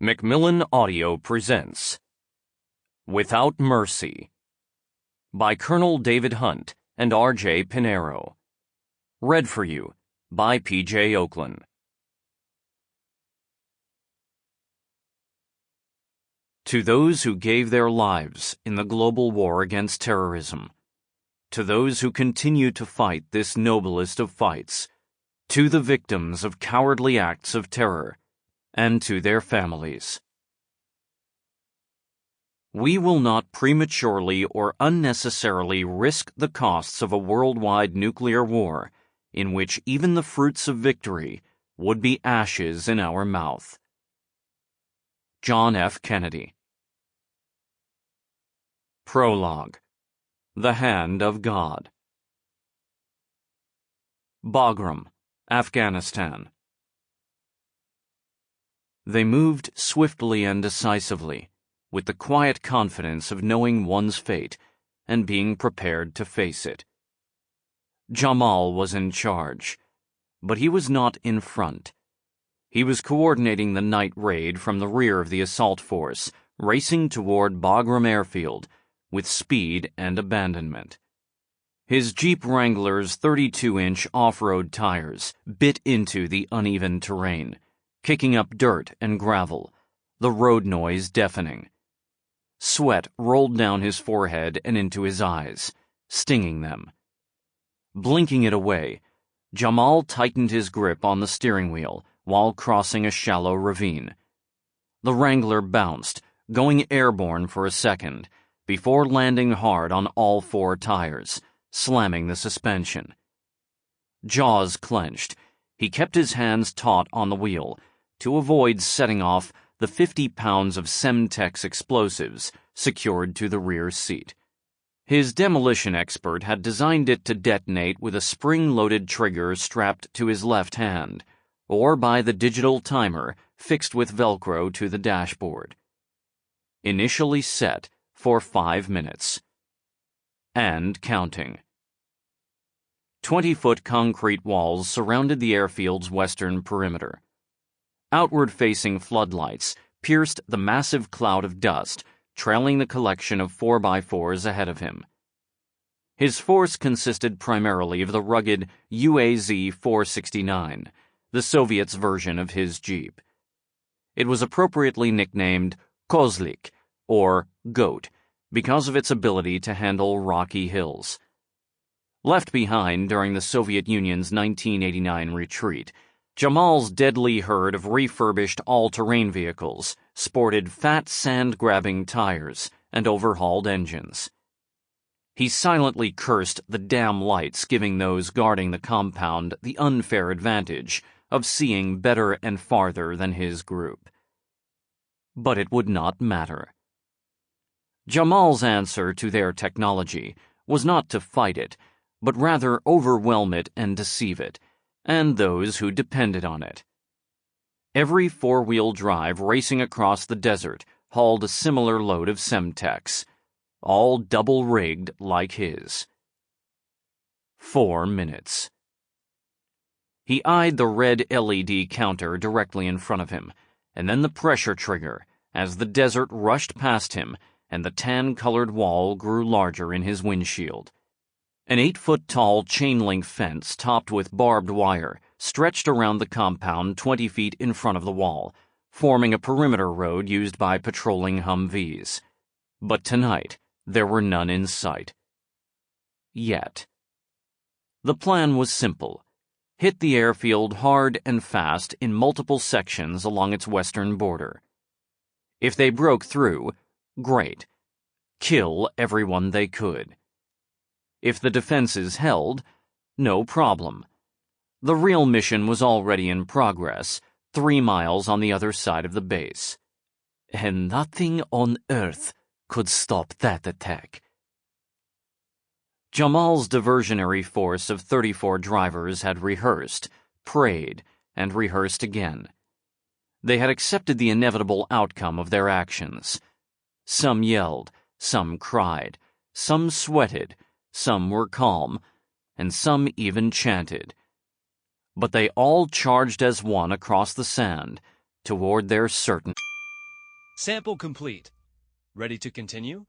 Macmillan Audio presents Without Mercy by Colonel David Hunt and R.J. Pineiro. Read for you by P.J. Ochlan. To those who gave their lives in the global war against terrorism, to those who continue to fight this noblest of fights, to the victims of cowardly acts of terror, and to their families. We will not prematurely or unnecessarily risk the costs of a worldwide nuclear war in which even the fruits of victory would be ashes in our mouth. John F. Kennedy. Prologue. The Hand of God. Bagram, Afghanistan. They moved swiftly and decisively, with the quiet confidence of knowing one's fate and being prepared to face it. Jamal was in charge, but he was not in front. He was coordinating the night raid from the rear of the assault force, racing toward Bagram Airfield with speed and abandonment. His Jeep Wrangler's 32-inch off-road tires bit into the uneven terrain, kicking up dirt and gravel, the road noise deafening. Sweat rolled down his forehead and into his eyes, stinging them. Blinking it away, Jamal tightened his grip on the steering wheel while crossing a shallow ravine. The Wrangler bounced, going airborne for a second, before landing hard on all four tires, slamming the suspension. Jaws clenched, he kept his hands taut on the wheel to avoid setting off the 50 pounds of Semtex explosives secured to the rear seat. His demolition expert had designed it to detonate with a spring-loaded trigger strapped to his left hand, or by the digital timer fixed with Velcro to the dashboard. Initially set for 5 minutes. And counting. 20-foot concrete walls surrounded the airfield's western perimeter. Outward-facing floodlights pierced the massive cloud of dust, trailing the collection of 4x4s ahead of him. His force consisted primarily of the rugged UAZ-469, the Soviets' version of his Jeep. It was appropriately nicknamed Kozlik, or Goat, because of its ability to handle rocky hills. Left behind during the Soviet Union's 1989 retreat, Jamal's deadly herd of refurbished all-terrain vehicles sported fat sand-grabbing tires and overhauled engines. He silently cursed the damn lights giving those guarding the compound the unfair advantage of seeing better and farther than his group. But it would not matter. Jamal's answer to their technology was not to fight it, but rather overwhelm it and deceive it, and those who depended on it. Every four-wheel drive racing across the desert hauled a similar load of Semtex, all double-rigged like his. 4 minutes. He eyed the red LED counter directly in front of him, and then the pressure trigger as the desert rushed past him and the tan-colored wall grew larger in his windshield. An 8-foot-tall chain-link fence topped with barbed wire stretched around the compound 20 feet in front of the wall, forming a perimeter road used by patrolling Humvees. But tonight, there were none in sight. Yet. The plan was simple. Hit the airfield hard and fast in multiple sections along its western border. If they broke through, great. Kill everyone they could. If the defenses held, no problem. The real mission was already in progress, 3 miles on the other side of the base. And nothing on earth could stop that attack. Jamal's diversionary force of 34 drivers had rehearsed, prayed, and rehearsed again. They had accepted the inevitable outcome of their actions. Some yelled, some cried, some sweated, some were calm, and some even chanted. But they all charged as one across the sand toward their certain Sample complete. Ready to continue?